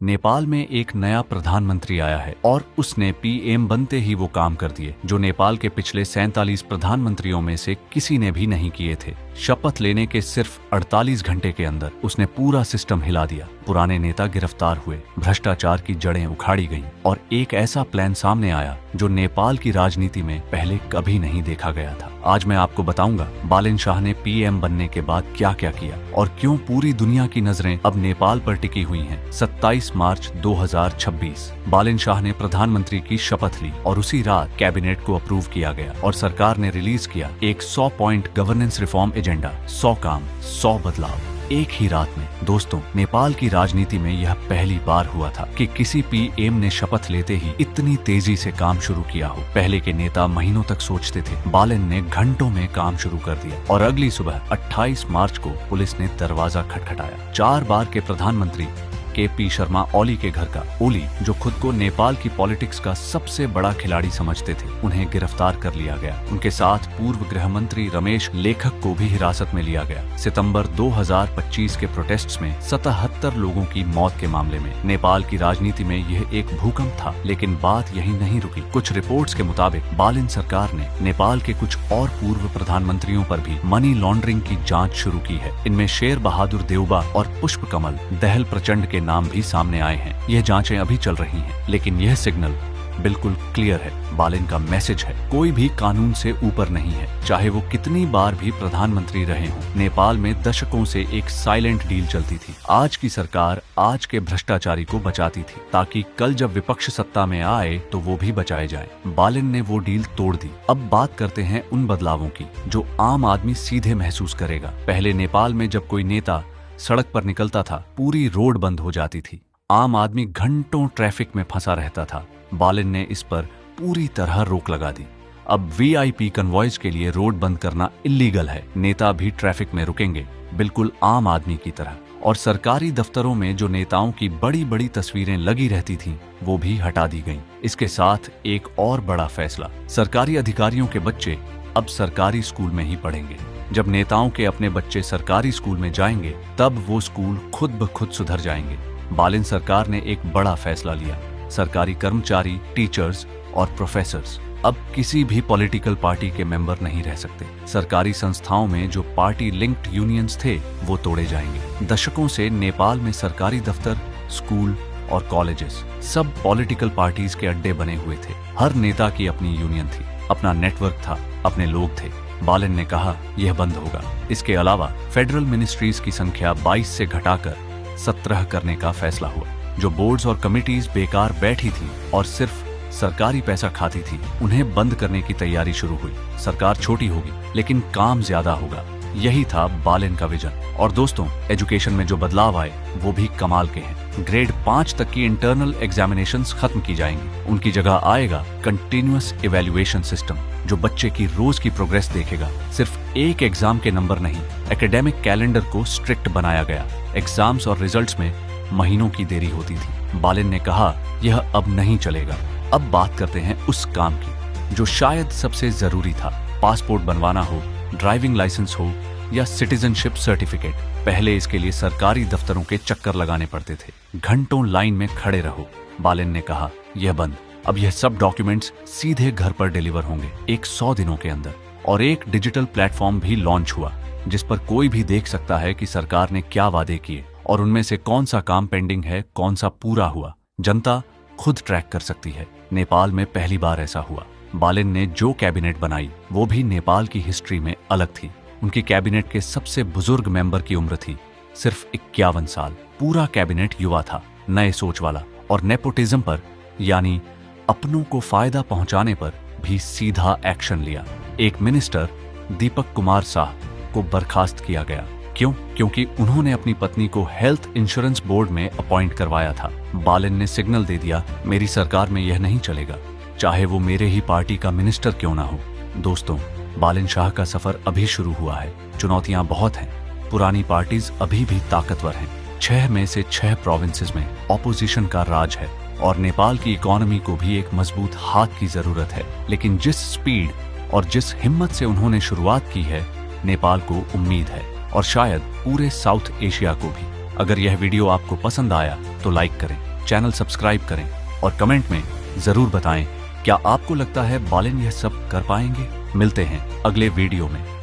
नेपाल में एक नया प्रधानमंत्री आया है और उसने पीएम बनते ही वो काम कर दिए जो नेपाल के पिछले 47 प्रधानमंत्रियों में से किसी ने भी नहीं किए थे। शपथ लेने के सिर्फ 48 घंटे के अंदर उसने पूरा सिस्टम हिला दिया। पुराने नेता गिरफ्तार हुए, भ्रष्टाचार की जड़ें उखाड़ी गईं और एक ऐसा प्लान सामने आया जो नेपाल की राजनीति में पहले कभी नहीं देखा गया था। आज मैं आपको बताऊंगा बालेन शाह ने पीएम बनने के बाद क्या क्या किया और क्यों पूरी दुनिया की नजरें अब नेपाल पर टिकी हुई हैं। 27 मार्च 2026 बालेन शाह ने प्रधानमंत्री की शपथ ली और उसी रात कैबिनेट को अप्रूव किया गया और सरकार ने रिलीज किया एक 100 पॉइंट गवर्नेंस रिफॉर्म एजेंडा। 100 काम, 100 बदलाव, एक ही रात में। दोस्तों, नेपाल की राजनीति में यह पहली बार हुआ था कि किसी पीएम ने शपथ लेते ही इतनी तेजी से काम शुरू किया हो। पहले के नेता महीनों तक सोचते थे, बालेन ने घंटों में काम शुरू कर दिया और अगली सुबह 28 मार्च को पुलिस ने दरवाजा खटखटाया। 4 बार के प्रधानमंत्री केपी शर्मा ओली के घर का ओली, जो खुद को नेपाल की पॉलिटिक्स का सबसे बड़ा खिलाड़ी समझते थे, उन्हें गिरफ्तार कर लिया गया। उनके साथ पूर्व गृह मंत्री रमेश लेखक को भी हिरासत में लिया गया। सितंबर 2025 के प्रोटेस्ट्स में 77 लोगों की मौत के मामले में नेपाल की राजनीति में यह एक भूकंप था। लेकिन बात यही नहीं रुकी। कुछ रिपोर्ट्स के मुताबिक बालेन सरकार ने नेपाल के कुछ और पूर्व प्रधानमंत्रियों पर भी मनी लॉन्ड्रिंग की जाँच शुरू की है। इनमें शेर बहादुर देउबा और पुष्प कमल दहल प्रचंड के नाम भी सामने आए हैं। यह जांचें अभी चल रही हैं, लेकिन यह सिग्नल बिल्कुल क्लियर है। बालेन का मैसेज है, कोई भी कानून से ऊपर नहीं है, चाहे वो कितनी बार भी प्रधानमंत्री रहे हों। नेपाल में दशकों से एक साइलेंट डील चलती थी। आज की सरकार आज के भ्रष्टाचारी को बचाती थी ताकि कल जब विपक्ष सत्ता में आए तो वो भी बचाए जाए। बालेन ने वो डील तोड़ दी। अब बात करते हैं उन बदलावों की जो आम आदमी सीधे महसूस करेगा। पहले नेपाल में जब कोई नेता सड़क पर निकलता था, पूरी रोड बंद हो जाती थी। आम आदमी घंटों ट्रैफिक में फंसा रहता था। बालेन ने इस पर पूरी तरह रोक लगा दी। अब वीआईपी कन्वॉयज के लिए रोड बंद करना इल्लीगल है। नेता भी ट्रैफिक में रुकेंगे, बिल्कुल आम आदमी की तरह। और सरकारी दफ्तरों में जो नेताओं की बड़ी बड़ी तस्वीरें लगी रहती थीं, वो भी हटा दी गईं। इसके साथ एक और बड़ा फैसला, सरकारी अधिकारियों के बच्चे अब सरकारी स्कूल में ही पढ़ेंगे। जब नेताओं के अपने बच्चे सरकारी स्कूल में जाएंगे, तब वो स्कूल खुद ब खुद सुधर जाएंगे। बालेन सरकार ने एक बड़ा फैसला लिया। सरकारी कर्मचारी, टीचर्स और प्रोफेसर्स अब किसी भी पॉलिटिकल पार्टी के मेंबर नहीं रह सकते। सरकारी संस्थाओं में जो पार्टी लिंक्ड यूनियंस थे, वो तोड़े जाएंगे। दशकों से नेपाल में सरकारी दफ्तर, स्कूल और कॉलेजेस सब पॉलिटिकल पार्टीज के अड्डे बने हुए थे। हर नेता की अपनी यूनियन थी, अपना नेटवर्क था, अपने लोग थे। बालेन ने कहा यह बंद होगा। इसके अलावा फेडरल मिनिस्ट्रीज की संख्या 22 से घटाकर 17 करने का फैसला हुआ। जो बोर्ड्स और कमिटीज बेकार बैठी थी और सिर्फ सरकारी पैसा खाती थी, उन्हें बंद करने की तैयारी शुरू हुई। सरकार छोटी होगी लेकिन काम ज्यादा होगा। यही था बालेन का विजन। और दोस्तों, एजुकेशन में जो बदलाव आए वो भी कमाल के हैं। ग्रेड 5 तक की इंटरनल एग्जामिनेशंस खत्म की जाएंगी। उनकी जगह आएगा कंटिन्यूअस इवैल्यूएशन सिस्टम, जो बच्चे की रोज की प्रोग्रेस देखेगा। सिर्फ एक एग्जाम के नंबर नहीं, एकेडमिक कैलेंडर को स्ट्रिक्ट बनाया गया। एग्जाम्स और रिजल्ट्स में महीनों की देरी होती थी। बालेन ने कहा यह अब नहीं चलेगा। अब बात करते हैं उस काम की जो शायद सबसे जरूरी था। पासपोर्ट बनवाना हो, ड्राइविंग लाइसेंस हो या सिटीजनशिप सर्टिफिकेट, पहले इसके लिए सरकारी दफ्तरों के चक्कर लगाने पड़ते थे। घंटों लाइन में खड़े रहो। बालेन ने कहा यह बंद। अब यह सब डॉक्यूमेंट्स सीधे घर पर डिलीवर होंगे 100 दिनों के अंदर। और एक डिजिटल प्लेटफॉर्म भी लॉन्च हुआ जिस पर कोई भी देख सकता है कि सरकार ने क्या वादे किए और उनमें से कौन सा काम पेंडिंग है, कौन सा पूरा हुआ। जनता खुद ट्रैक कर सकती है। नेपाल में पहली बार ऐसा हुआ। बालेन ने जो कैबिनेट बनाई वो भी नेपाल की हिस्ट्री में अलग थी। उनकी कैबिनेट के सबसे बुजुर्ग मेंबर की उम्र थी सिर्फ 51 साल। पूरा कैबिनेट युवा था, नए सोच वाला। और नेपोटिज्म पर, यानी अपनों को फायदा पहुंचाने पर भी सीधा एक्शन लिया। एक मिनिस्टर दीपक कुमार साह को बर्खास्त किया गया। क्यों? क्योंकि उन्होंने अपनी पत्नी को हेल्थ इंश्योरेंस बोर्ड में अपॉइंट करवाया था। बालेन ने सिग्नल दे दिया, मेरी सरकार में यह नहीं चलेगा, चाहे वो मेरे ही पार्टी का मिनिस्टर क्यों ना हो। दोस्तों, बालेन शाह का सफर अभी शुरू हुआ है। चुनौतियां बहुत हैं। पुरानी पार्टीज अभी भी ताकतवर हैं। 6 में से 6 प्रोविंसेस में ऑपोजिशन का राज है और नेपाल की इकोनॉमी को भी एक मजबूत हाथ की जरूरत है। लेकिन जिस स्पीड और जिस हिम्मत से उन्होंने शुरुआत की है, नेपाल को उम्मीद है और शायद पूरे साउथ एशिया को भी। अगर यह वीडियो आपको पसंद आया तो लाइक करें, चैनल सब्सक्राइब करें और कमेंट में जरूर बताएं क्या आपको लगता है बालिन यह सब कर पाएंगे। मिलते हैं अगले वीडियो में।